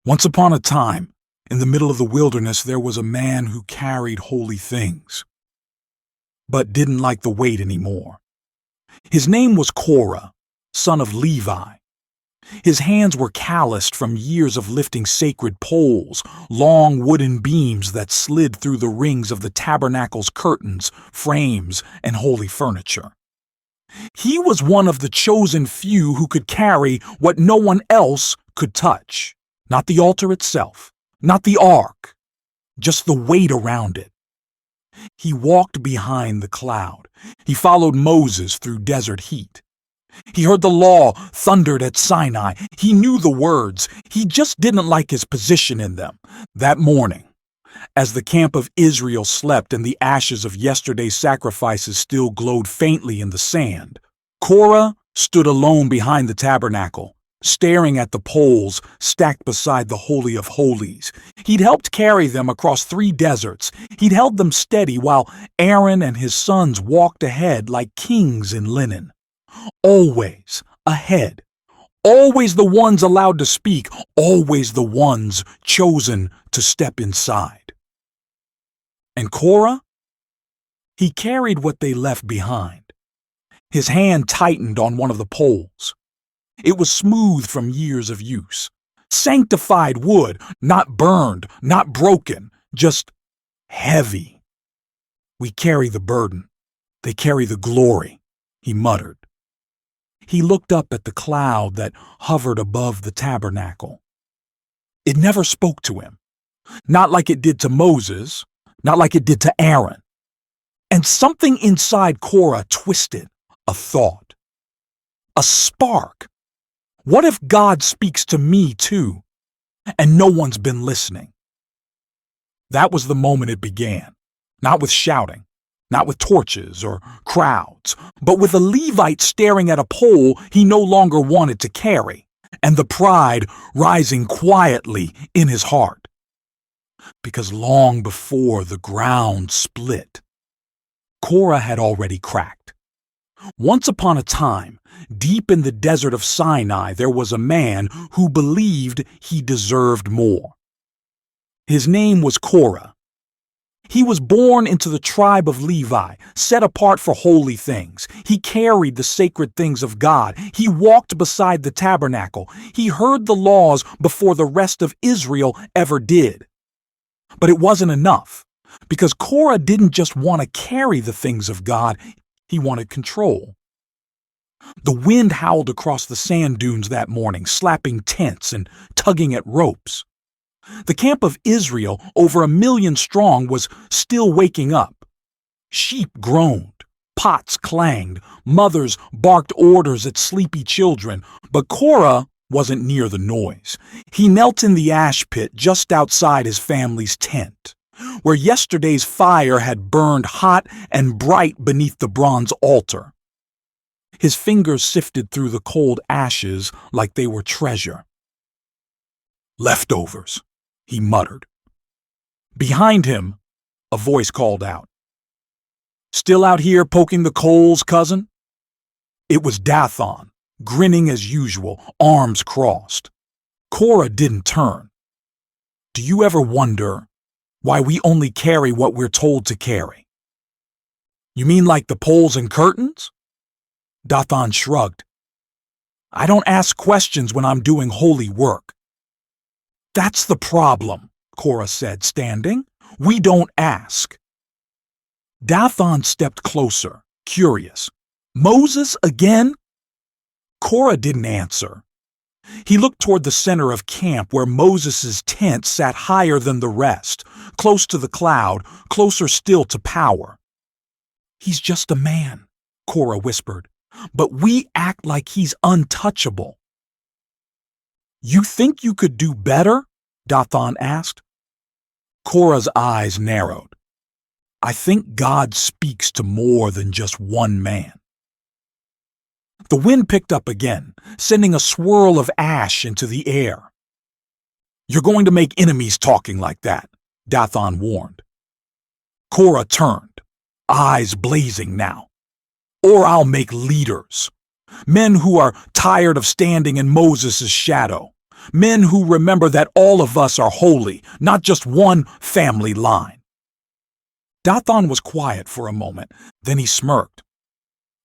Once upon a time, in the middle of the wilderness, there was a man who carried holy things, but didn't like the weight anymore. His name was Korah, son of Levi. His hands were calloused from years of lifting sacred poles, long wooden beams that slid through the rings of the tabernacle's curtains, frames, and holy furniture. He was one of the chosen few who could carry what no one else could touch. Not the altar itself, not the ark, just the weight around it. He walked behind the cloud. He followed Moses through desert heat. He heard the law thundered at Sinai. He knew the words. He just didn't like his position in them. That morning, as the camp of Israel slept and the ashes of yesterday's sacrifices still glowed faintly in the sand, Korah stood alone behind the tabernacle, staring at the poles stacked beside the Holy of Holies. He'd helped carry them across 3 deserts. He'd held them steady while Aaron and his sons walked ahead like kings in linen. Always ahead. Always the ones allowed to speak. Always the ones chosen to step inside. And Korah? He carried what they left behind. His hand tightened on one of the poles. It was smooth from years of use. Sanctified wood, not burned, not broken, just heavy. We carry the burden. They carry the glory, he muttered. He looked up at the cloud that hovered above the tabernacle. It never spoke to him. Not like it did to Moses, not like it did to Aaron. And something inside Korah twisted, a thought. A spark. What if God speaks to me too, and no one's been listening? That was the moment it began, not with shouting, not with torches or crowds, but with a Levite staring at a pole he no longer wanted to carry, and the pride rising quietly in his heart. Because long before the ground split, Korah had already cracked. Once upon a time, deep in the desert of Sinai, there was a man who believed he deserved more. His name was Korah. He was born into the tribe of Levi, set apart for holy things. He carried the sacred things of God. He walked beside the tabernacle. He heard the laws before the rest of Israel ever did. But it wasn't enough, because Korah didn't just want to carry the things of God. He wanted control. The wind howled across the sand dunes that morning, slapping tents and tugging at ropes. The camp of Israel, over 1 million strong, was still waking up. Sheep groaned, pots clanged, mothers barked orders at sleepy children, but Korah wasn't near the noise. He knelt in the ash pit just outside his family's tent, where yesterday's fire had burned hot and bright beneath the bronze altar. His fingers sifted through the cold ashes like they were treasure. "Leftovers," he muttered. Behind him, a voice called out, "Still out here poking the coals, cousin?" It was Dathan, grinning as usual, arms crossed. Korah didn't turn. "Do you ever wonder why we only carry what we're told to carry?" "You mean like the poles and curtains?" Dathan shrugged. "I don't ask questions when I'm doing holy work." "That's the problem," Korah said, standing. "We don't ask." Dathan stepped closer, curious. "Moses again?" Korah didn't answer. He looked toward the center of camp where Moses' tent sat higher than the rest, close to the cloud, closer still to power. "He's just a man," Korah whispered, "but we act like he's untouchable." "You think you could do better?" Dathan asked. Korah's eyes narrowed. "I think God speaks to more than just one man." The wind picked up again, sending a swirl of ash into the air. "You're going to make enemies talking like that," Dathan warned. Korah turned, eyes blazing now. "Or I'll make leaders. Men who are tired of standing in Moses' shadow. Men who remember that all of us are holy, not just one family line. Dathan was quiet for a moment, then he smirked.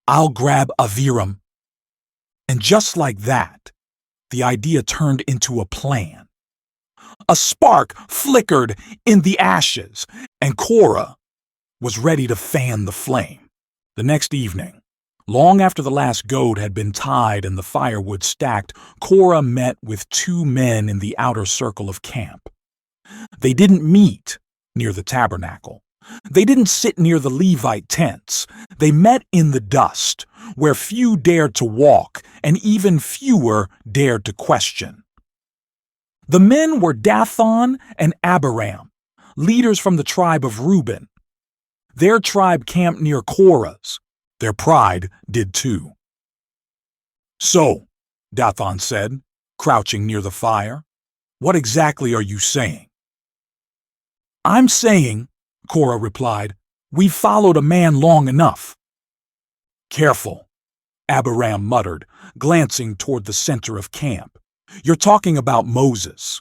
I'll grab Aviram. And just like that, the idea turned into a plan. A spark flickered in the ashes, and Korah was ready to fan the flame. The next evening, long after the last goat had been tied and the firewood stacked, Korah met with two men in the outer circle of camp. They didn't meet near the tabernacle. They didn't sit near the Levite tents. They met in the dust, where few dared to walk and even fewer dared to question. The men were Dathan and Abiram, leaders from the tribe of Reuben. Their tribe camped near Korah's. Their pride did too. So, Dathan said, crouching near the fire, what exactly are you saying? I'm saying, Korah replied, we've followed a man long enough. Careful, Abiram muttered, glancing toward the center of camp. You're talking about Moses.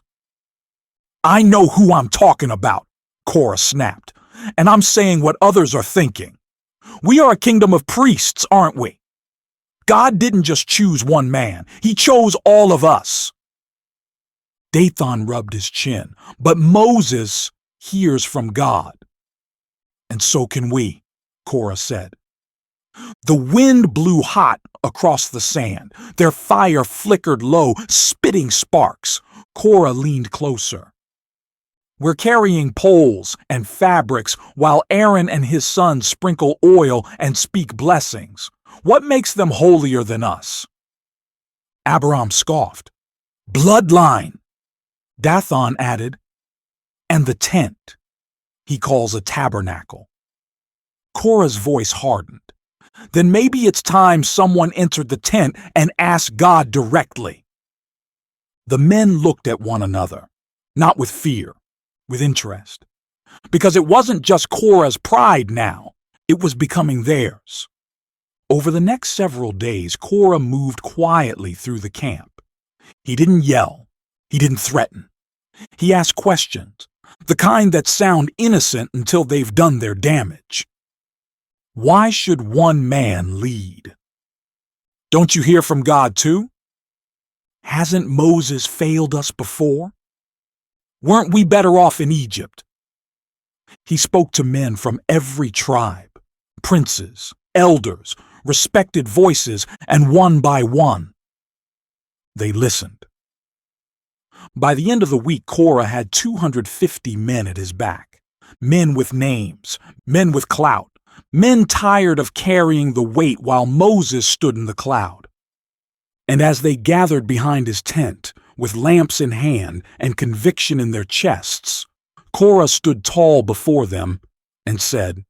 I know who I'm talking about, Korah snapped, and I'm saying what others are thinking. We are a kingdom of priests, aren't we? God didn't just choose one man. He chose all of us. Dathan rubbed his chin, but Moses hears from God. And so can we, Korah said. The wind blew hot across the sand. Their fire flickered low, spitting sparks. Korah leaned closer. We're carrying poles and fabrics while Aaron and his sons sprinkle oil and speak blessings. What makes them holier than us? Abiram scoffed. Bloodline, Dathan added. And the tent, he calls a tabernacle. Korah's voice hardened. Then maybe it's time someone entered the tent and asked God directly. The men looked at one another, not with fear, with interest. Because it wasn't just Korah's pride now, it was becoming theirs. Over the next several days, Korah moved quietly through the camp. He didn't yell. He didn't threaten. He asked questions, the kind that sound innocent until they've done their damage. Why should one man lead? Don't you hear from God too? Hasn't Moses failed us before? Weren't we better off in Egypt? He spoke to men from every tribe, princes, elders, respected voices, and one by one. They listened. By the end of the week, Korah had 250 men at his back. Men with names, men with clout, men tired of carrying the weight while Moses stood in the cloud. And as they gathered behind his tent, with lamps in hand and conviction in their chests, Korah stood tall before them and said,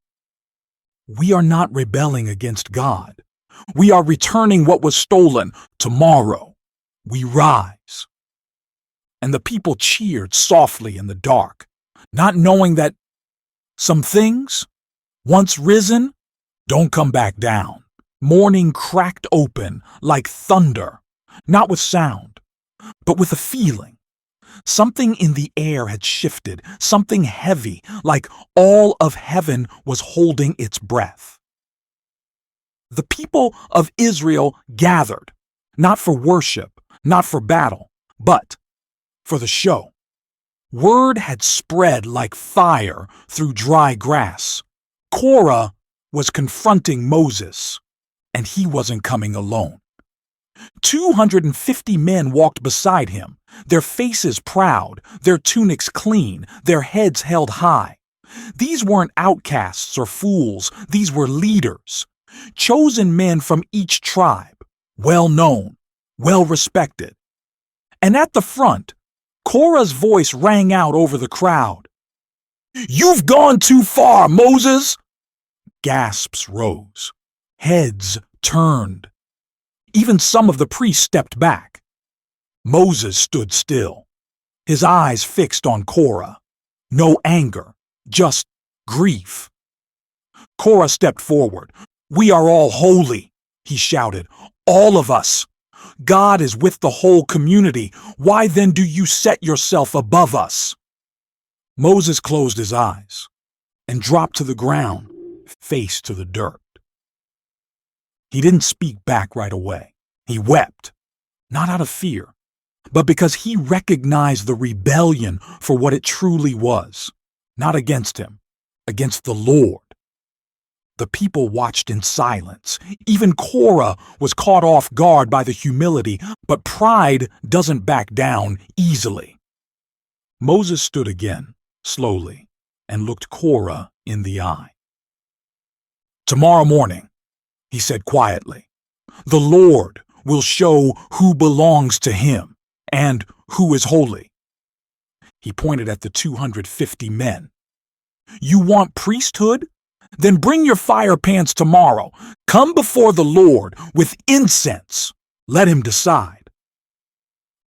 We are not rebelling against God. We are returning what was stolen. Tomorrow, we rise. And the people cheered softly in the dark, not knowing that some things, once risen, don't come back down. Morning cracked open like thunder, not with sound, but with a feeling. Something in the air had shifted, something heavy, like all of heaven was holding its breath. The people of Israel gathered, not for worship, not for battle, but for the show. Word had spread like fire through dry grass. Korah was confronting Moses, and he wasn't coming alone. 250 men walked beside him, their faces proud, their tunics clean, their heads held high. These weren't outcasts or fools, these were leaders, chosen men from each tribe, well known, well respected. And at the front, Korah's voice rang out over the crowd. You've gone too far, Moses! Gasps rose. Heads turned. Even some of the priests stepped back. Moses stood still, his eyes fixed on Korah. No anger, just grief. Korah stepped forward. We are all holy, he shouted. All of us. God is with the whole community. Why then do you set yourself above us?" Moses closed his eyes and dropped to the ground, face to the dirt. He didn't speak back right away. He wept, not out of fear, but because he recognized the rebellion for what it truly was, not against him, against the Lord. The people watched in silence. Even Korah was caught off guard by the humility, but pride doesn't back down easily. Moses stood again, slowly, and looked Korah in the eye. "Tomorrow morning," he said quietly, "the Lord will show who belongs to him and who is holy." He pointed at the 250 men. "You want priesthood? Then bring your fire pans tomorrow. Come before the Lord with incense. Let him decide."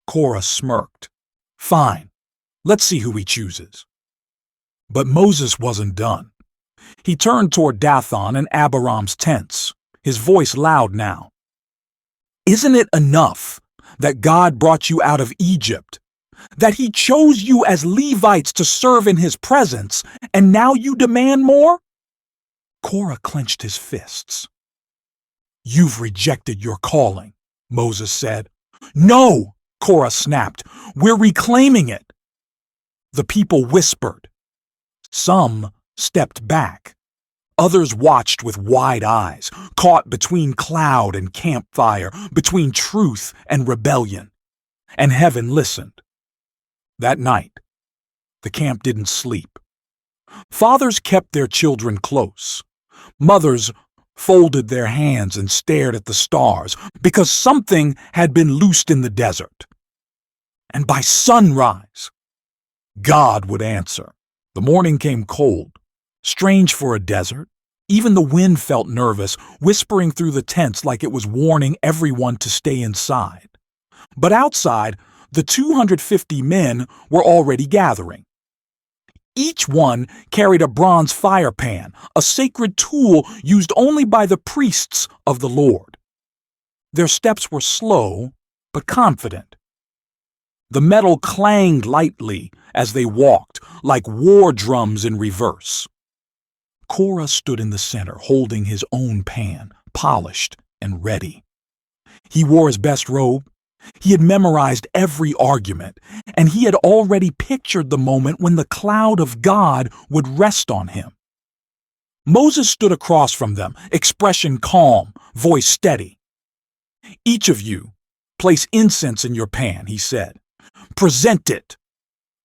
Korah smirked. "Fine, let's see who he chooses." But Moses wasn't done. He turned toward Dathan and Abiram's tents, his voice loud now. "Isn't it enough that God brought you out of Egypt, that he chose you as Levites to serve in his presence, and now you demand more?" Korah clenched his fists. "You've rejected your calling," Moses said. "No," Korah snapped. "We're reclaiming it." The people whispered. Some stepped back. Others watched with wide eyes, caught between cloud and campfire, between truth and rebellion. And heaven listened. That night, the camp didn't sleep. Fathers kept their children close. Mothers folded their hands and stared at the stars, because something had been loosed in the desert. And by sunrise, God would answer. The morning came cold, strange for a desert. Even the wind felt nervous, whispering through the tents like it was warning everyone to stay inside. But outside, the 250 men were already gathering. Each one carried a bronze fire pan, a sacred tool used only by the priests of the Lord. Their steps were slow, but confident. The metal clanged lightly as they walked, like war drums in reverse. Korah stood in the center, holding his own pan, polished and ready. He wore his best robe. He had memorized every argument, and he had already pictured the moment when the cloud of God would rest on him. Moses stood across from them, expression calm, voice steady. "Each of you, place incense in your pan," he said. "Present it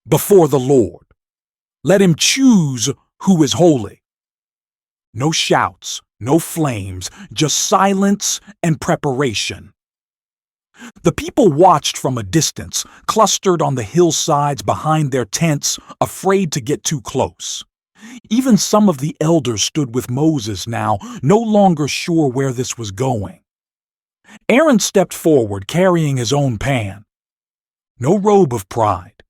before the Lord. Let him choose who is holy." No shouts, no flames, just silence and preparation. The people watched from a distance, clustered on the hillsides behind their tents, afraid to get too close. Even some of the elders stood with Moses now, no longer sure where this was going. Aaron stepped forward, carrying his own pan. No robe of pride,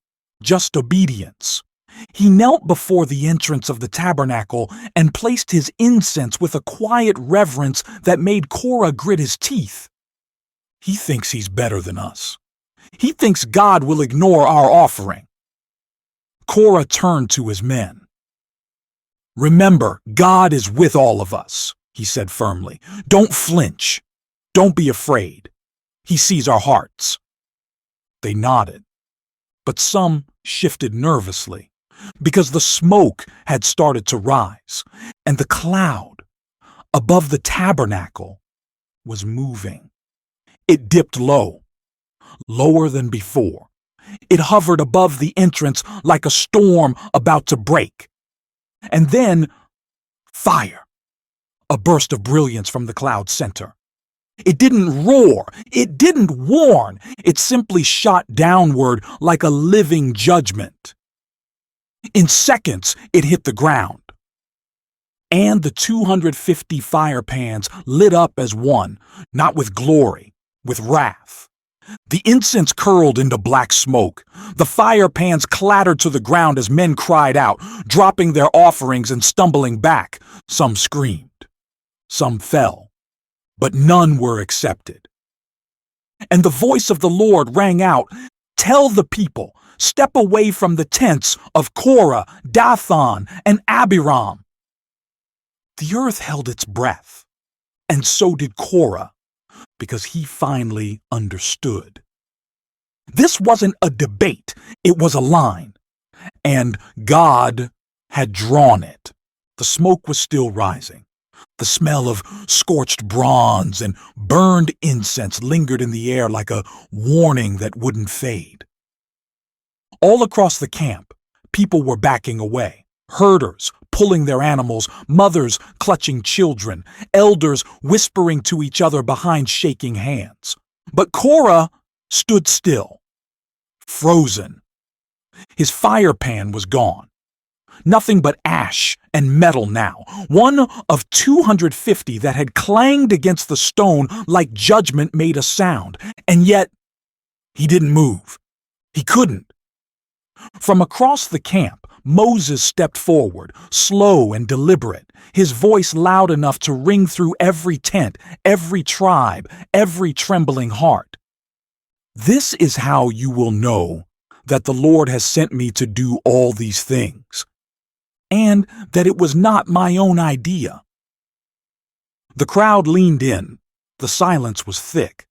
just obedience. He knelt before the entrance of the tabernacle and placed his incense with a quiet reverence that made Korah grit his teeth. He thinks he's better than us. He thinks God will ignore our offering. Korah turned to his men. "Remember, God is with all of us," he said firmly. "Don't flinch. Don't be afraid. He sees our hearts." They nodded, but some shifted nervously, because the smoke had started to rise, and the cloud above the tabernacle was moving. It dipped low, lower than before. It hovered above the entrance like a storm about to break. And then, fire. A burst of brilliance from the cloud center. It didn't roar. It didn't warn. It simply shot downward like a living judgment. In seconds, it hit the ground. And the 250 fire pans lit up as one, not with glory, with wrath. The incense curled into black smoke. The fire pans clattered to the ground as men cried out, dropping their offerings and stumbling back. Some screamed. Some fell. But none were accepted. And the voice of the Lord rang out, "Tell the people, step away from the tents of Korah, Dathan, and Abiram." The earth held its breath, and so did Korah, because he finally understood. This wasn't a debate, it was a line, and God had drawn it. The smoke was still rising. The smell of scorched bronze and burned incense lingered in the air like a warning that wouldn't fade. All across the camp, people were backing away. Herders pulling their animals, mothers clutching children, elders whispering to each other behind shaking hands. But Korah stood still, frozen. His fire pan was gone. Nothing but ash and metal now, one of 250 that had clanged against the stone like judgment made a sound, and yet he didn't move. He couldn't. From across the camp, Moses stepped forward, slow and deliberate, his voice loud enough to ring through every tent, every tribe, every trembling heart. "This is how you will know that the Lord has sent me to do all these things, and that it was not my own idea." The crowd leaned in. The silence was thick.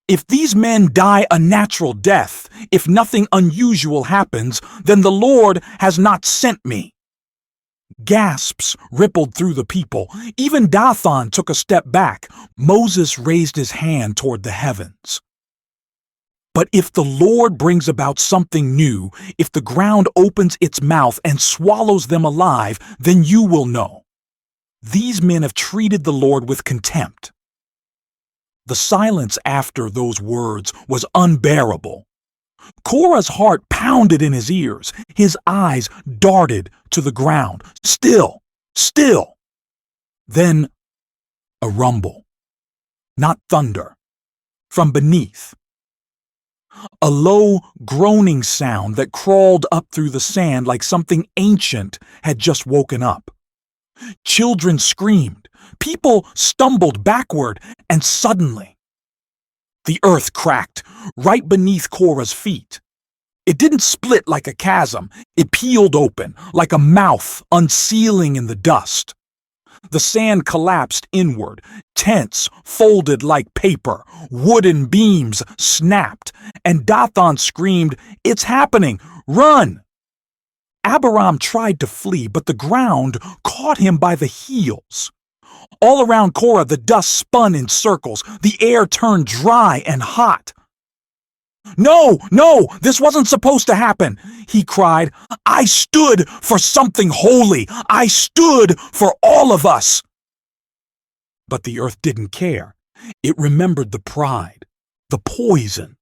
"If these men die a natural death, if nothing unusual happens, then the Lord has not sent me." Gasps rippled through the people. Even Dathan took a step back. Moses raised his hand toward the heavens. "But if the Lord brings about something new, if the ground opens its mouth and swallows them alive, then you will know. These men have treated the Lord with contempt." The silence after those words was unbearable. Korah's heart pounded in his ears. His eyes darted to the ground. Still, still. Then a rumble. Not thunder. From beneath. A low, groaning sound that crawled up through the sand like something ancient had just woken up. Children screamed. People stumbled backward, and suddenly, the earth cracked right beneath Korah's feet. It didn't split like a chasm. It peeled open, like a mouth unsealing in the dust. The sand collapsed inward. Tents folded like paper. Wooden beams snapped. And Dathan screamed, "It's happening! Run!" Abiram tried to flee, but the ground caught him by the heels. All around Korah, the dust spun in circles. The air turned dry and hot. "No, no, this wasn't supposed to happen," he cried. "I stood for something holy. I stood for all of us." But the earth didn't care. It remembered the pride, the poison,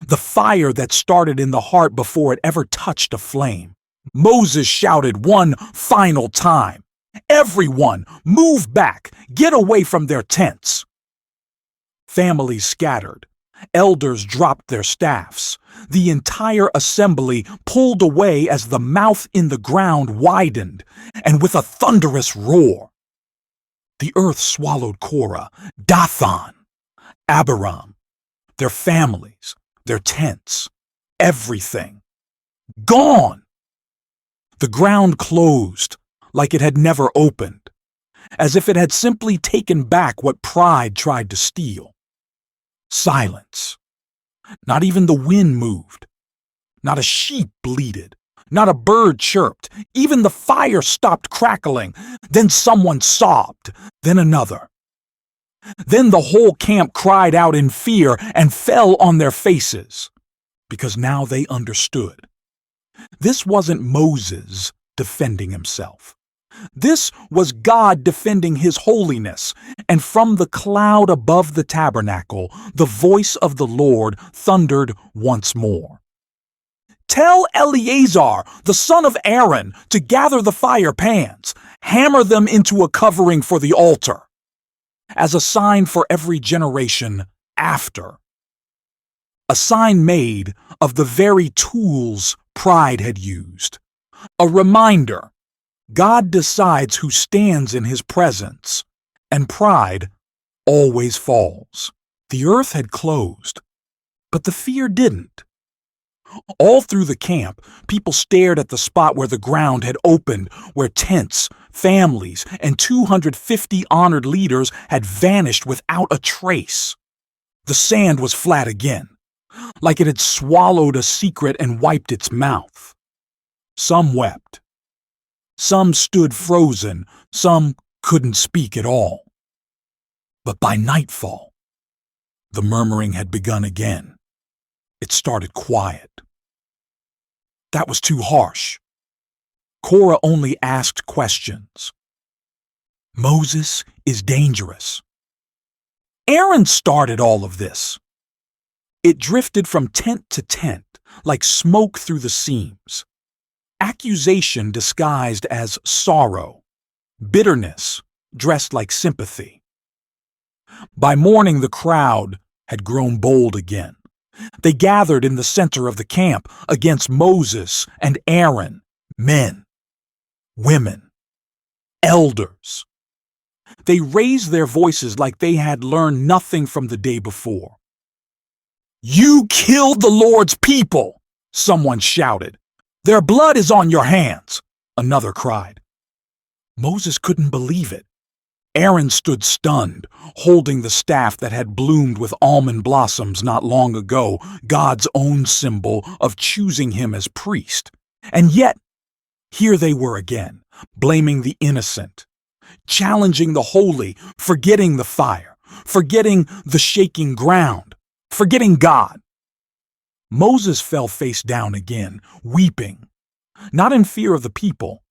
the fire that started in the heart before it ever touched a flame. Moses shouted one final time, "Everyone, move back! Get away from their tents!" Families scattered. Elders dropped their staffs. The entire assembly pulled away as the mouth in the ground widened, and with a thunderous roar, the earth swallowed Korah, Dathan, Abiram, their families, their tents, everything. Gone! The ground closed like it had never opened, as if it had simply taken back what pride tried to steal. Silence. Not even the wind moved. Not a sheep bleated. Not a bird chirped. Even the fire stopped crackling. Then someone sobbed. Then another. Then the whole camp cried out in fear and fell on their faces, because now they understood. This wasn't Moses defending himself. This was God defending his holiness, and from the cloud above the tabernacle, the voice of the Lord thundered once more. "Tell Eleazar, the son of Aaron, to gather the fire pans, hammer them into a covering for the altar, as a sign for every generation after." A sign made of the very tools pride had used. A reminder. God decides who stands in his presence, and pride always falls. The earth had closed, but the fear didn't. All through the camp, people stared at the spot where the ground had opened, where tents, families, and 250 honored leaders had vanished without a trace. The sand was flat again, like it had swallowed a secret and wiped its mouth. Some wept. Some stood frozen. Some couldn't speak at all. But by nightfall, the murmuring had begun again. It started quiet. That was too harsh. Korah only asked questions. Moses is dangerous. Aaron started all of this. It drifted from tent to tent, like smoke through the seams. Accusation disguised as sorrow. Bitterness dressed like sympathy. By morning, the crowd had grown bold again. They gathered in the center of the camp against Moses and Aaron, men, women, elders. They raised their voices like they had learned nothing from the day before. "You killed the Lord's people," someone shouted. "Their blood is on your hands," another cried. Moses couldn't believe it. Aaron stood stunned, holding the staff that had bloomed with almond blossoms not long ago, God's own symbol of choosing him as priest. And yet, here they were again, blaming the innocent, challenging the holy, forgetting the fire, forgetting the shaking ground, forgetting God. Moses fell face down again, weeping, not in fear of the people,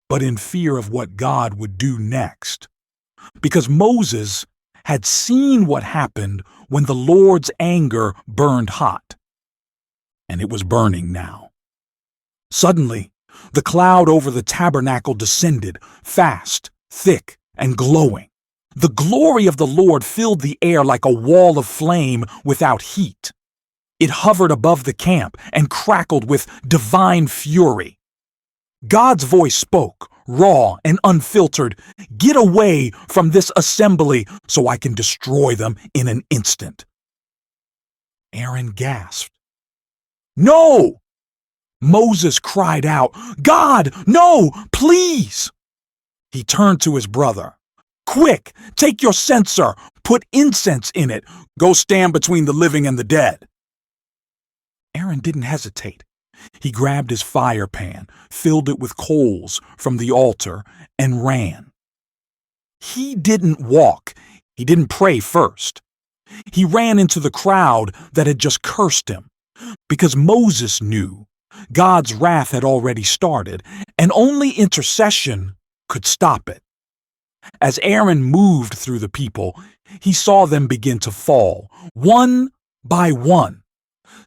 but in fear of what God would do next. Because Moses had seen what happened when the Lord's anger burned hot. And it was burning now. Suddenly, the cloud over the tabernacle descended, fast, thick, and glowing. The glory of the Lord filled the air like a wall of flame without heat. It hovered above the camp and crackled with divine fury. God's voice spoke, raw and unfiltered, "Get away from this assembly so I can destroy them in an instant." Aaron gasped. "No!" Moses cried out, "God, no, please!" He turned to his brother. "Quick, take your censer, put incense in it, go stand between the living and the dead." Aaron didn't hesitate. He grabbed his fire pan, filled it with coals from the altar, and ran. He didn't walk. He didn't pray first. He ran into the crowd that had just cursed him, because Moses knew God's wrath had already started, and only intercession could stop it. As Aaron moved through the people, he saw them begin to fall, one by one.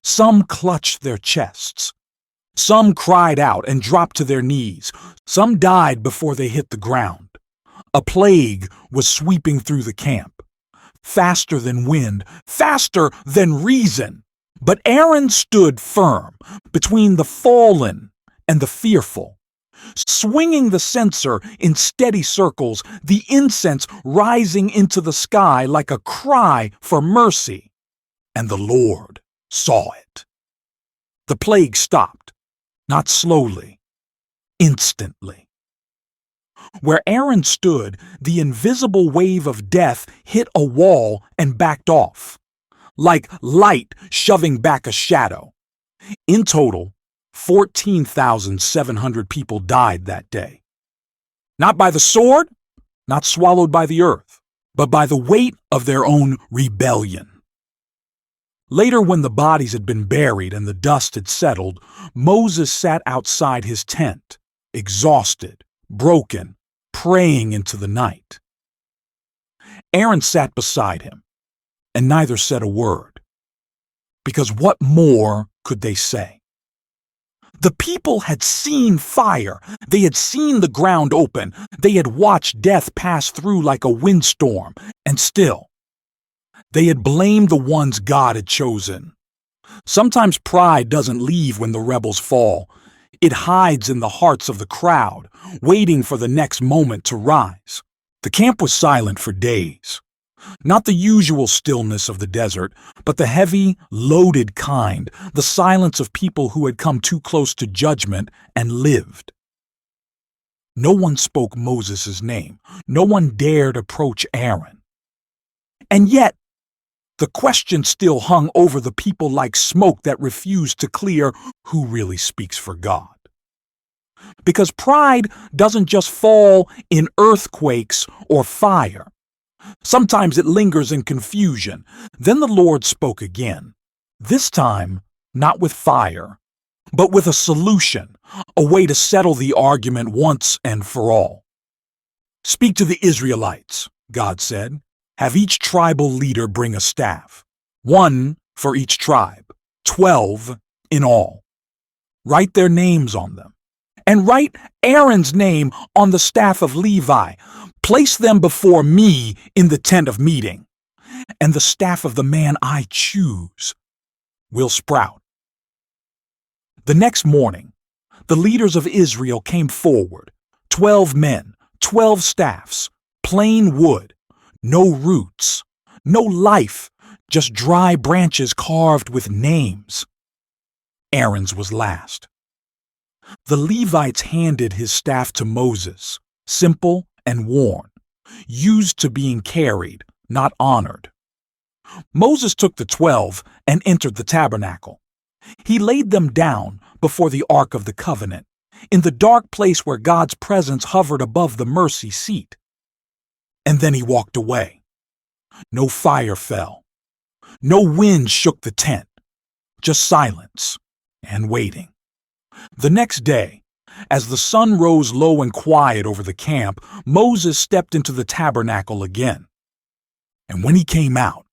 Some clutched their chests. Some cried out and dropped to their knees. Some died before they hit the ground. A plague was sweeping through the camp, faster than wind, faster than reason. But Aaron stood firm between the fallen and the fearful, swinging the censer in steady circles, the incense rising into the sky like a cry for mercy. And the Lord saw it. The plague stopped. Not slowly, instantly. Where Aaron stood, the invisible wave of death hit a wall and backed off, like light shoving back a shadow. In total, 14,700 people died that day. Not by the sword, not swallowed by the earth, but by the weight of their own rebellion. Later, when the bodies had been buried and the dust had settled, Moses sat outside his tent, exhausted, broken, praying into the night. Aaron sat beside him, and neither said a word. Because what more could they say? The people had seen fire. They had seen the ground open. They had watched death pass through like a windstorm, and still, they had blamed the ones God had chosen. Sometimes pride doesn't leave when the rebels fall. It hides in the hearts of the crowd, waiting for the next moment to rise. The camp was silent for days. Not the usual stillness of the desert, but the heavy, loaded kind, the silence of people who had come too close to judgment and lived. No one spoke Moses' name. No one dared approach Aaron. And yet, the question still hung over the people like smoke that refused to clear who really speaks for God. Because pride doesn't just fall in earthquakes or fire. Sometimes it lingers in confusion. Then the Lord spoke again, this time not with fire, but with a solution, a way to settle the argument once and for all. Speak to the Israelites, God said. Have each tribal leader bring a staff, 1 for each tribe, 12 in all. Write their names on them, and write Aaron's name on the staff of Levi. Place them before me in the tent of meeting, and the staff of the man I choose will sprout. The next morning, the leaders of Israel came forward, 12 men, 12 staffs, plain wood, no roots, no life, just dry branches carved with names. Aaron's was last. The Levites handed his staff to Moses, simple and worn, used to being carried, not honored. Moses took the 12 and entered the tabernacle. He laid them down before the Ark of the Covenant, in the dark place where God's presence hovered above the mercy seat. And then he walked away. No fire fell. No wind shook the tent. Just silence and waiting. The next day, as the sun rose low and quiet over the camp, Moses stepped into the tabernacle again. And when he came out,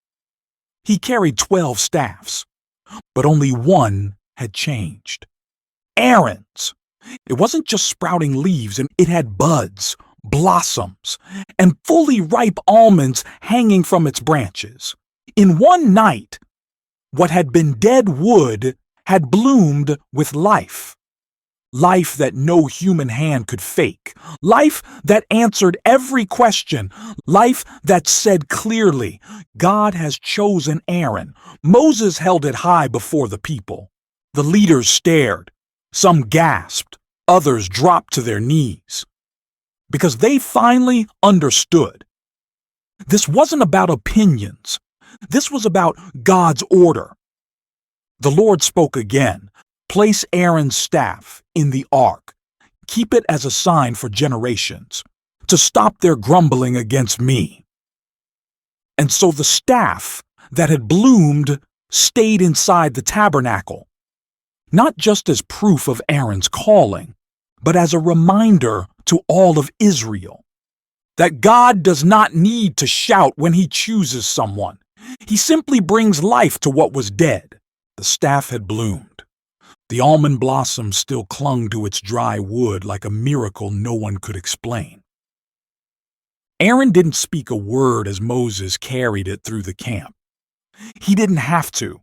he carried 12 staffs, but only one had changed. Aaron's. It wasn't just sprouting leaves, and it had buds, blossoms, and fully ripe almonds hanging from its branches. In one night, what had been dead wood had bloomed with life. Life that no human hand could fake. Life that answered every question. Life that said clearly, God has chosen Aaron. Moses held it high before the people. The leaders stared. Some gasped. Others dropped to their knees. Because they finally understood. This wasn't about opinions. This was about God's order. The Lord spoke again. Place Aaron's staff in the ark. Keep it as a sign for generations, to stop their grumbling against me. And so the staff that had bloomed stayed inside the tabernacle, not just as proof of Aaron's calling, but as a reminder to all of Israel that God does not need to shout when he chooses someone. He simply brings life to what was dead. The staff had bloomed. The almond blossoms still clung to its dry wood like a miracle no one could explain. Aaron didn't speak a word as Moses carried it through the camp. He didn't have to.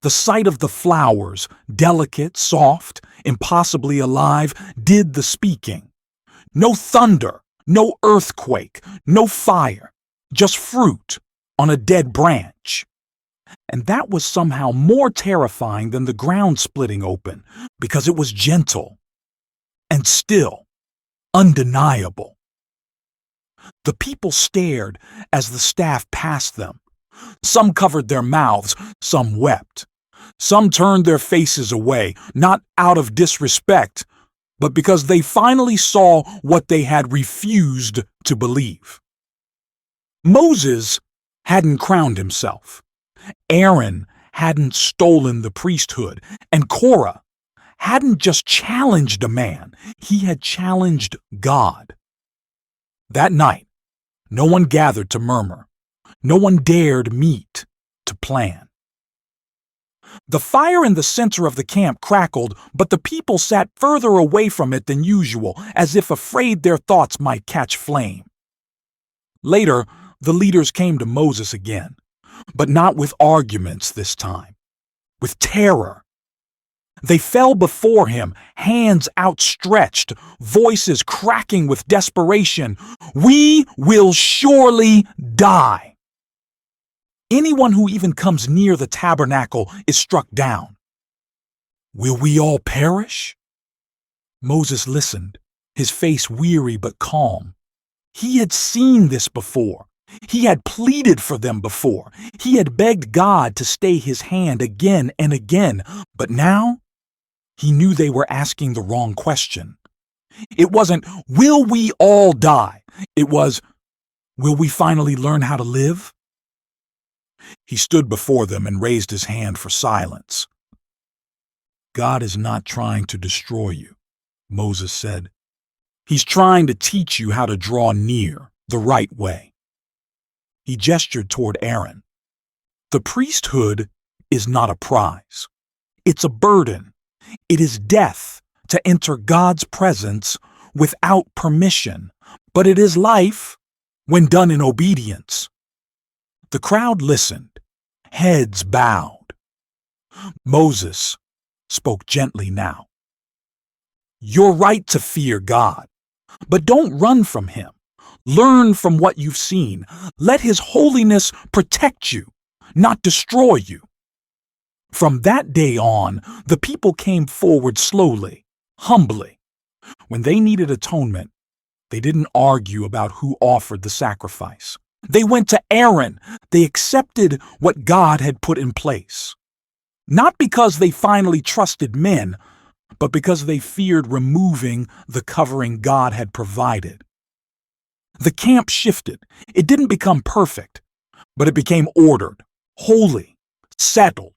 The sight of the flowers, delicate, soft, impossibly alive, did the speaking. No thunder, no earthquake, no fire, just fruit on a dead branch. And that was somehow more terrifying than the ground splitting open, because it was gentle and still, undeniable. The people stared as the staff passed them. Some covered their mouths, some wept. Some turned their faces away, not out of disrespect, but because they finally saw what they had refused to believe. Moses hadn't crowned himself. Aaron hadn't stolen the priesthood, and Korah hadn't just challenged a man, he had challenged God. That night, no one gathered to murmur. No one dared meet to plan. The fire in the center of the camp crackled, but the people sat further away from it than usual, as if afraid their thoughts might catch flame. Later, the leaders came to Moses again, but not with arguments this time, with terror. They fell before him, hands outstretched, voices cracking with desperation. "We will surely die." Anyone who even comes near the tabernacle is struck down. Will we all perish? Moses listened, his face weary but calm. He had seen this before. He had pleaded for them before. He had begged God to stay his hand again and again. But now, he knew they were asking the wrong question. It wasn't, will we all die? It was, will we finally learn how to live? He stood before them and raised his hand for silence. God is not trying to destroy you, Moses said. He's trying to teach you how to draw near the right way. He gestured toward Aaron. The priesthood is not a prize. It's a burden. It is death to enter God's presence without permission, but it is life when done in obedience. The crowd listened, heads bowed. Moses spoke gently now. You're right to fear God, but don't run from him. Learn from what you've seen. Let his holiness protect you, not destroy you. From that day on, the people came forward slowly, humbly. When they needed atonement, they didn't argue about who offered the sacrifice. They went to Aaron. They accepted what God had put in place. Not because they finally trusted men, but because they feared removing the covering God had provided. The camp shifted. It didn't become perfect, but it became ordered, holy, settled.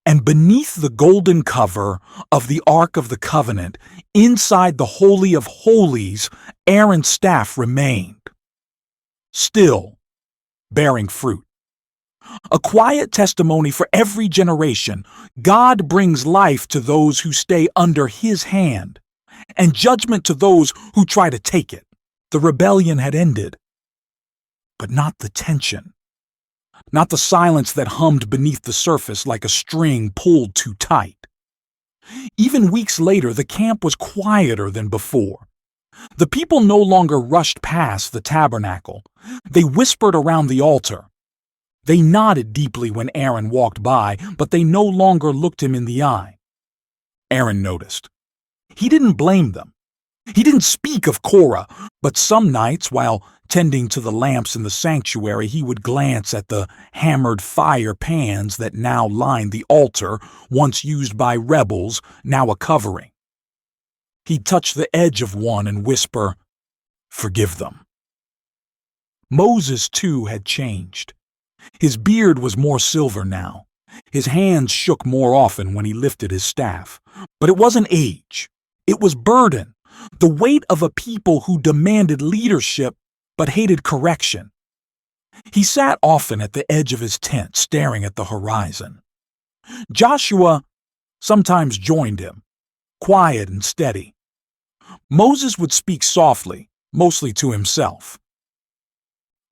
And beneath the golden cover of the Ark of the Covenant, inside the Holy of Holies, Aaron's staff remained, still bearing fruit. A quiet testimony for every generation. God brings life to those who stay under his hand, and judgment to those who try to take it. The rebellion had ended, but not the tension. Not the silence that hummed beneath the surface like a string pulled too tight. Even weeks later, the camp was quieter than before. The people no longer rushed past the tabernacle. They whispered around the altar. They nodded deeply when Aaron walked by, but they no longer looked him in the eye. Aaron noticed. He didn't blame them. He didn't speak of Korah, but some nights, while tending to the lamps in the sanctuary, he would glance at the hammered fire pans that now lined the altar, once used by rebels, now a covering. He'd touch the edge of one and whisper, "Forgive them." Moses, too, had changed. His beard was more silver now. His hands shook more often when he lifted his staff. But it wasn't age. It was burden. The weight of a people who demanded leadership but hated correction. He sat often at the edge of his tent, staring at the horizon. Joshua sometimes joined him, quiet and steady. Moses would speak softly, mostly to himself.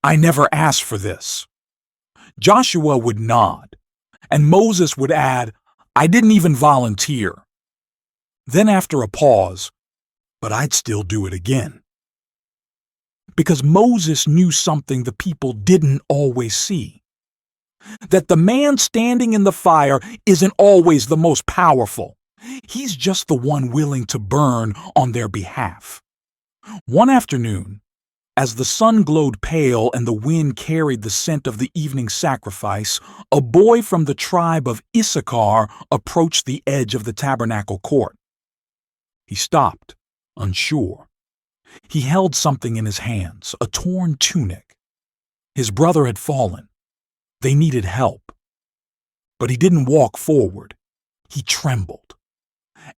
"I never asked for this." Joshua would nod, and Moses would add, "I didn't even volunteer." Then after a pause, "But I'd still do it again." Because Moses knew something the people didn't always see. That the man standing in the fire isn't always the most powerful. He's just the one willing to burn on their behalf. One afternoon, as the sun glowed pale and the wind carried the scent of the evening sacrifice, a boy from the tribe of Issachar approached the edge of the tabernacle court. He stopped, unsure. He held something in his hands, a torn tunic. His brother had fallen. They needed help. But he didn't walk forward. He trembled.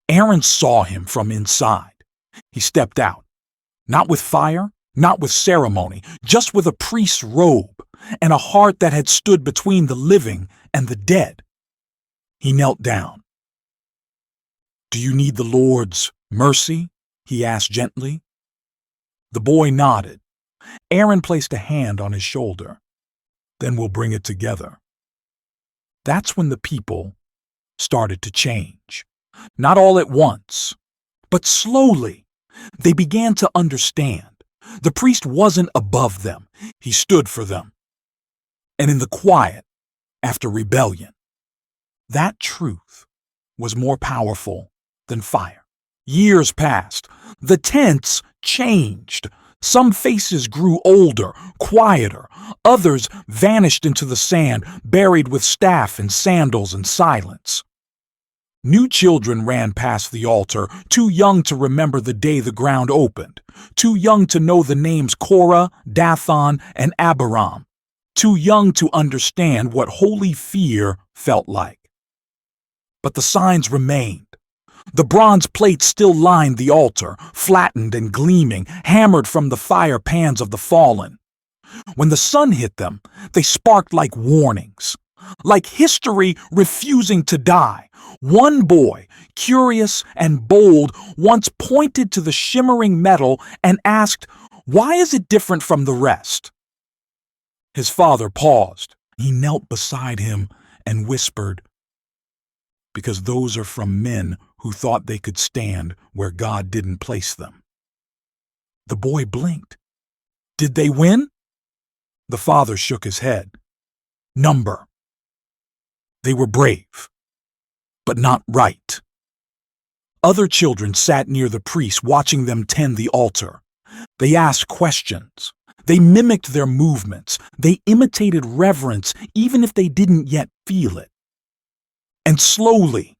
Aaron saw him from inside. He stepped out, not with fire, not with ceremony, just with a priest's robe and a heart that had stood between the living and the dead. He knelt down. "Do you need the Lord's mercy?" he asked gently. The boy nodded. Aaron placed a hand on his shoulder. "Then we'll bring it together." That's when the people started to change. Not all at once, but slowly. They began to understand. The priest wasn't above them. He stood for them. and in the quiet after rebellion. That truth was more powerful than fire. Years passed. The tents changed. Some faces grew older, quieter. Others vanished into the sand, buried with staff and sandals and silence. New children ran past the altar, too young to remember the day the ground opened, too young to know the names Korah, Dathan, and Abiram, too young to understand what holy fear felt like. But the signs remained. The bronze plates still lined the altar, flattened and gleaming, hammered from the fire pans of the fallen. When the sun hit them, they sparked like warnings, like history refusing to die. One boy, curious and bold, once pointed to the shimmering metal and asked, "Why is it different from the rest?" His father paused. He knelt beside him and whispered, "Because those are from men who thought they could stand where God didn't place them." The boy blinked. "Did they win?" The father shook his head. "Number. They were brave, but not right." Other children sat near the priest, watching them tend the altar. They asked questions. They mimicked their movements. They imitated reverence, even if they didn't yet feel it. And slowly,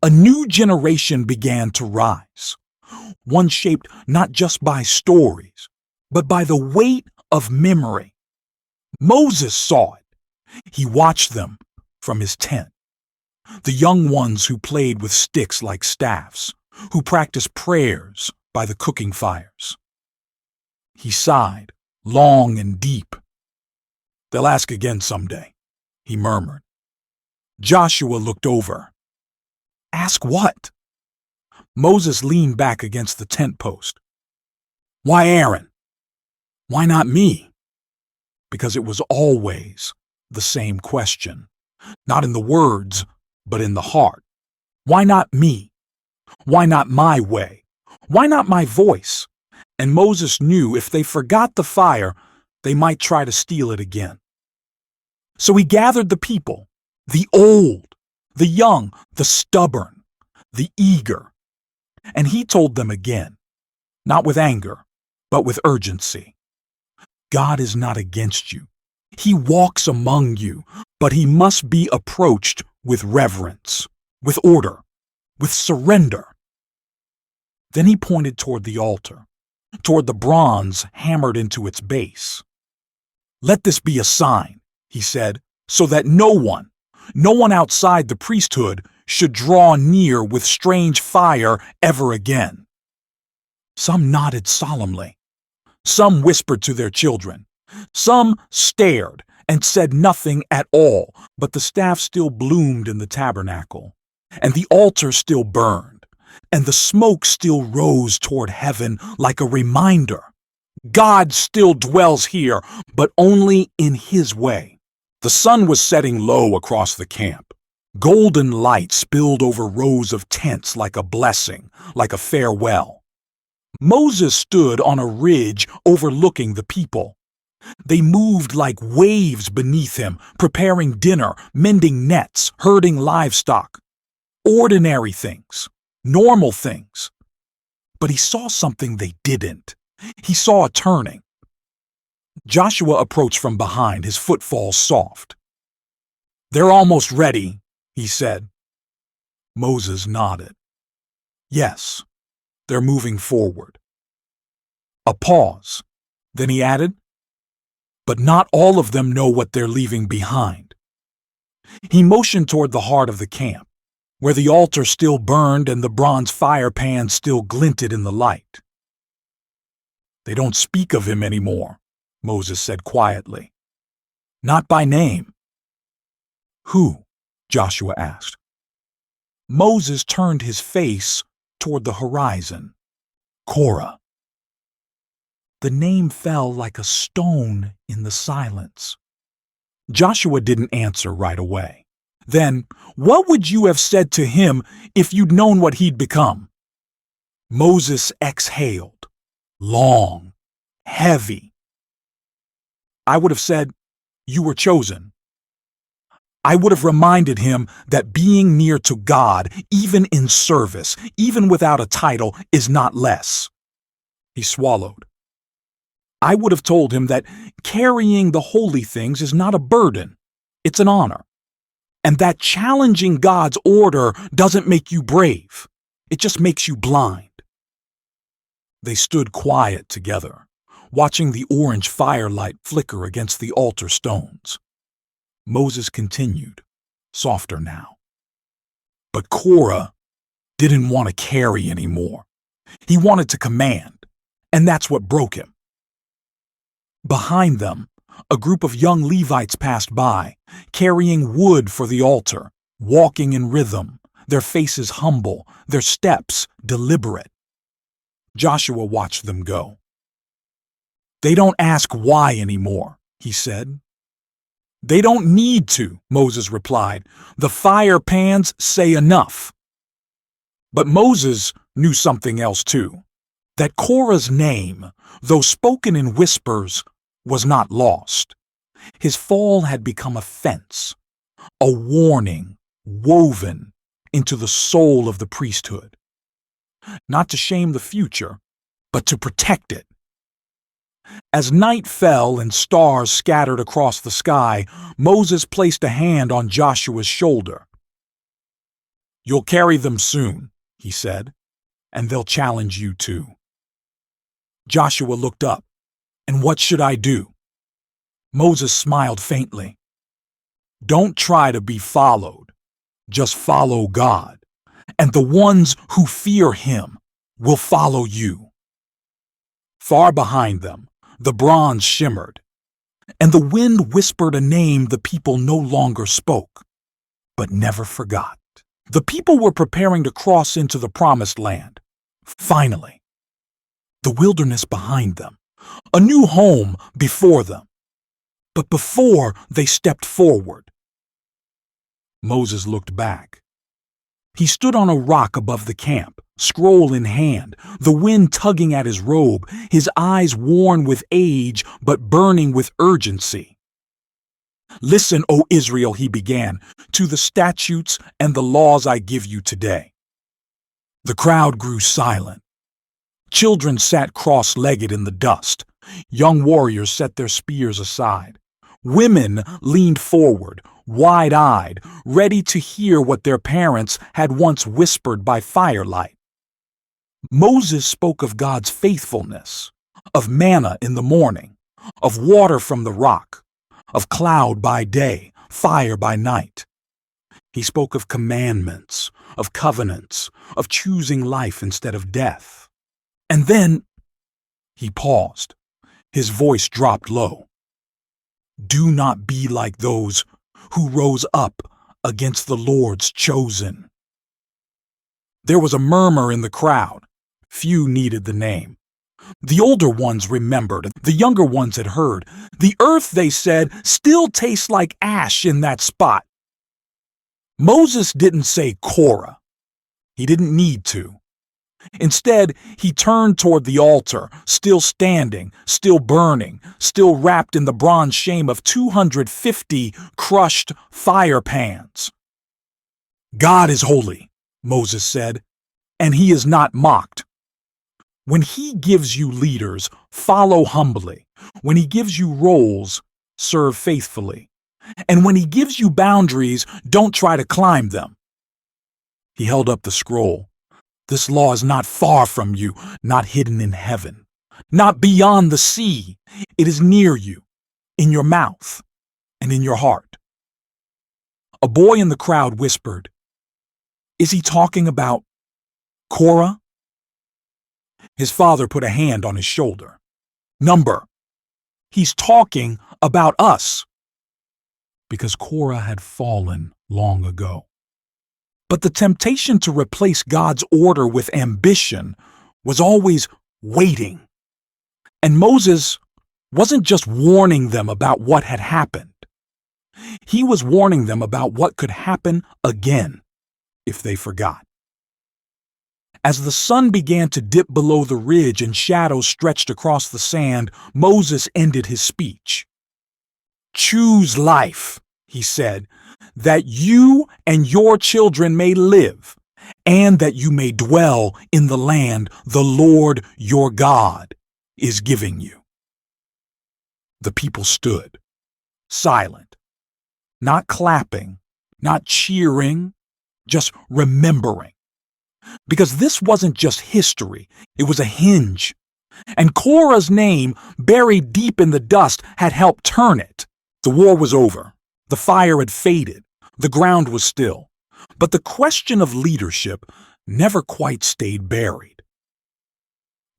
a new generation began to rise, one shaped not just by stories, but by the weight of memory. Moses saw it. He watched them from his tent. The young ones who played with sticks like staffs, who practiced prayers by the cooking fires. He sighed, long and deep. "They'll ask again someday," he murmured. Joshua looked over. "Ask what?" Moses leaned back against the tent post. "Why Aaron? Why not me?" Because it was always the same question, not in the words, but in the heart. Why not me? Why not my way? Why not my voice? And Moses knew if they forgot the fire, they might try to steal it again. So he gathered the people, the old, the young, the stubborn, the eager. And he told them again, not with anger, but with urgency. God is not against you. He walks among you, but he must be approached with reverence, with order, with surrender. Then he pointed toward the altar, toward the bronze hammered into its base. "Let this be a sign," he said, "so that no one outside the priesthood should draw near with strange fire ever again." Some nodded solemnly. Some whispered to their children. Some stared and said nothing at all, but the staff still bloomed in the tabernacle, and the altar still burned, and the smoke still rose toward heaven like a reminder. God still dwells here, but only in his way. The sun was setting low across the camp. Golden light spilled over rows of tents like a blessing, like a farewell. Moses stood on a ridge overlooking the people. They moved like waves beneath him, preparing dinner, mending nets, herding livestock. Ordinary things, normal things. But he saw something they didn't. He saw a turning. Joshua approached from behind, his footfalls soft. "They're almost ready," he said. Moses nodded. "Yes, they're moving forward." A pause. Then he added, "But not all of them know what they're leaving behind." He motioned toward the heart of the camp, where the altar still burned and the bronze fire pans still glinted in the light. "They don't speak of him anymore," Moses said quietly. "Not by name." "Who?" Joshua asked. Moses turned his face toward the horizon. "Korah." The name fell like a stone in the silence. Joshua didn't answer right away. "Then, what would you have said to him if you'd known what he'd become?" Moses exhaled, long, heavy. "I would have said, You were chosen. I would have reminded him that being near to God, even in service, even without a title, is not less. He swallowed. I would have told him that carrying the holy things is not a burden, it's an honor. And that challenging God's order doesn't make you brave, it just makes you blind. They stood quiet together, watching the orange firelight flicker against the altar stones. Moses continued, softer now. But Korah didn't want to carry anymore. He wanted to command, and that's what broke him. Behind them, a group of young Levites passed by, carrying wood for the altar, walking in rhythm, their faces humble, their steps deliberate. Joshua watched them go. They don't ask why anymore, he said. They don't need to, Moses replied. The fire pans say enough. But Moses knew something else too, that Korah's name, though spoken in whispers, was not lost. His fall had become a fence, a warning woven into the soul of the priesthood. Not to shame the future, but to protect it. As night fell and stars scattered across the sky, Moses placed a hand on Joshua's shoulder. You'll carry them soon, he said, and they'll challenge you too. Joshua looked up. And what should I do? Moses smiled faintly. Don't try to be followed. Just follow God. And the ones who fear him will follow you. Far behind them, the bronze shimmered, and the wind whispered a name the people no longer spoke, but never forgot. The people were preparing to cross into the promised land. Finally, the wilderness behind them, a new home before them. But before they stepped forward, Moses looked back. He stood on a rock above the camp, scroll in hand, the wind tugging at his robe, his eyes worn with age but burning with urgency. Listen, O Israel, he began, to the statutes and the laws I give you today. The crowd grew silent. Children sat cross-legged in the dust. Young warriors set their spears aside. Women leaned forward, wide-eyed, ready to hear what their parents had once whispered by firelight. Moses spoke of God's faithfulness, of manna in the morning, of water from the rock, of cloud by day, fire by night. He spoke of commandments, of covenants, of choosing life instead of death. And then he paused. His voice dropped low. Do not be like those who rose up against the Lord's chosen. There was a murmur in the crowd. Few needed the name. The older ones remembered. The younger ones had heard. The earth, they said, still tastes like ash in that spot. Moses didn't say Korah. He didn't need to. Instead, he turned toward the altar, still standing, still burning, still wrapped in the bronze shame of 250 crushed fire pans. God is holy, Moses said, and he is not mocked. When he gives you leaders, follow humbly. When he gives you roles, serve faithfully. And when he gives you boundaries, don't try to climb them. He held up the scroll. This law is not far from you, not hidden in heaven, not beyond the sea. It is near you, in your mouth, and in your heart. A boy in the crowd whispered, Is he talking about Korah? His father put a hand on his shoulder. Number. He's talking about us. Because Korah had fallen long ago. But the temptation to replace God's order with ambition was always waiting. And Moses wasn't just warning them about what had happened. He was warning them about what could happen again if they forgot. As the sun began to dip below the ridge and shadows stretched across the sand, Moses ended his speech. "Choose life," he said, "that you and your children may live, and that you may dwell in the land the Lord your God is giving you." The people stood, silent, not clapping, not cheering, just remembering. Because this wasn't just history, it was a hinge. And Korah's name, buried deep in the dust, had helped turn it. The war was over. The fire had faded. The ground was still. But the question of leadership never quite stayed buried.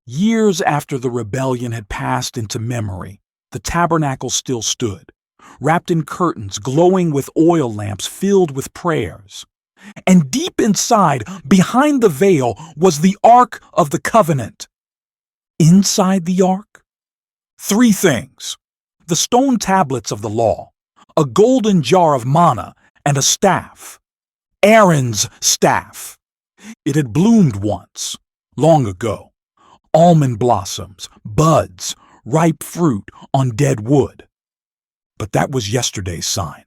Years after the rebellion had passed into memory, the tabernacle still stood, wrapped in curtains glowing with oil lamps filled with prayers. And deep inside, behind the veil, was the Ark of the Covenant. Inside the Ark, 3 things: the stone tablets of the law, a golden jar of manna, and a staff. Aaron's staff. It had bloomed once, long ago. Almond blossoms, buds, ripe fruit on dead wood. But that was yesterday's sign.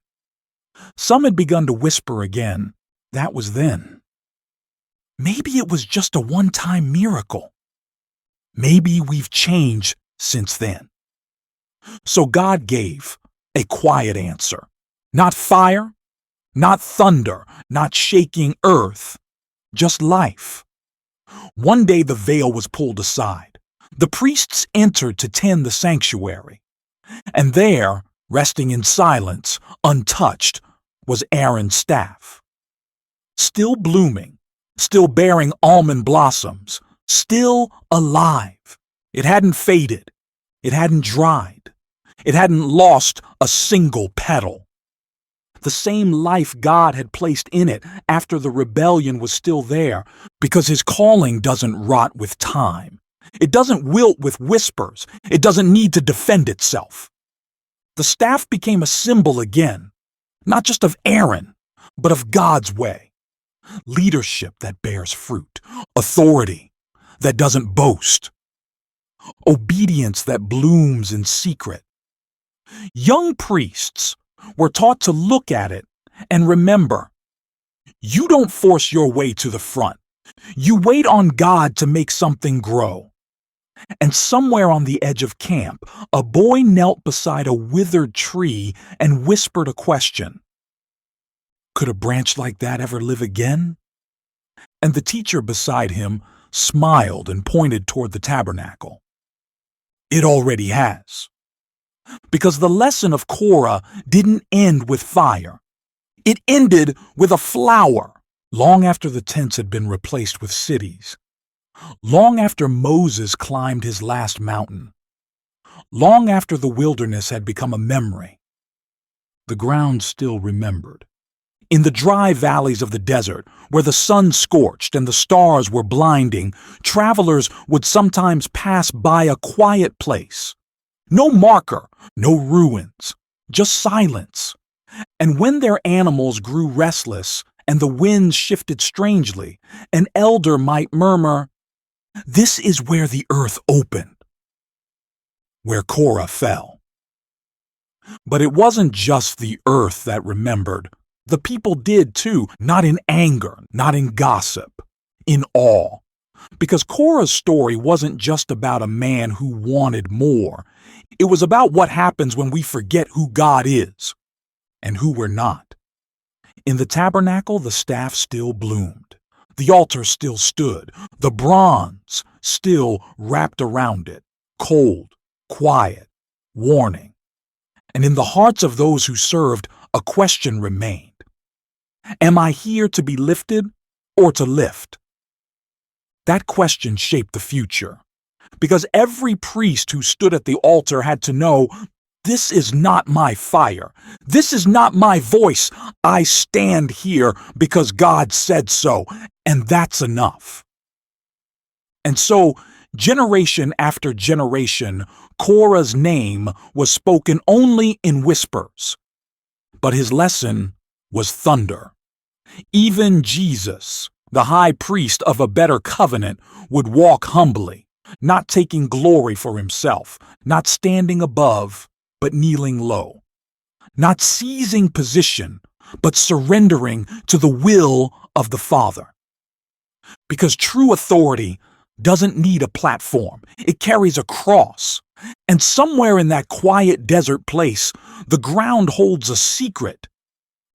Some had begun to whisper again. That was then. Maybe it was just a one-time miracle. Maybe we've changed since then. So God gave a quiet answer. Not fire, not thunder, not shaking earth, just life. One day the veil was pulled aside. The priests entered to tend the sanctuary. And there, resting in silence, untouched, was Aaron's staff. Still blooming, still bearing almond blossoms, still alive. It hadn't faded. It hadn't dried. It hadn't lost a single petal. The same life God had placed in it after the rebellion was still there, because His calling doesn't rot with time. It doesn't wilt with whispers. It doesn't need to defend itself. The staff became a symbol again, not just of Aaron, but of God's way. Leadership that bears fruit, authority that doesn't boast, obedience that blooms in secret. Young priests were taught to look at it and remember, you don't force your way to the front. You wait on God to make something grow. And somewhere on the edge of camp, a boy knelt beside a withered tree and whispered a question. Could a branch like that ever live again? And the teacher beside him smiled and pointed toward the tabernacle. It already has. Because the lesson of Korah didn't end with fire. It ended with a flower, long after the tents had been replaced with cities. Long after Moses climbed his last mountain. Long after the wilderness had become a memory. The ground still remembered. In the dry valleys of the desert, where the sun scorched and the stars were blinding, travelers would sometimes pass by a quiet place. No marker, no ruins, just silence. And when their animals grew restless and the winds shifted strangely, an elder might murmur, "This is where the earth opened," where Korah fell. But it wasn't just the earth that remembered. The people did too, not in anger, not in gossip, in awe. Because Korah's story wasn't just about a man who wanted more. It was about what happens when we forget who God is and who we're not. In the tabernacle, the staff still bloomed. The altar still stood. The bronze still wrapped around it, cold, quiet, warning. And in the hearts of those who served, a question remained. Am I here to be lifted or to lift? That question shaped the future, because every priest who stood at the altar had to know, this is not my fire. This is not my voice. I stand here because God said so, and that's enough. And so, generation after generation, Korah's name was spoken only in whispers. But his lesson was thunder. Even Jesus, the high priest of a better covenant, would walk humbly, not taking glory for himself, not standing above, but kneeling low. not seizing position, but surrendering to the will of the Father. Because true authority doesn't need a platform. It carries a cross. And somewhere in that quiet desert place, the ground holds a secret.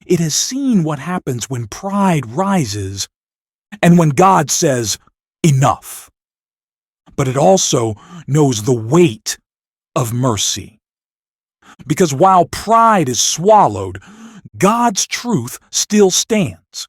It has seen what happens when pride rises and when God says, enough. But it also knows the weight of mercy. Because while pride is swallowed, God's truth still stands.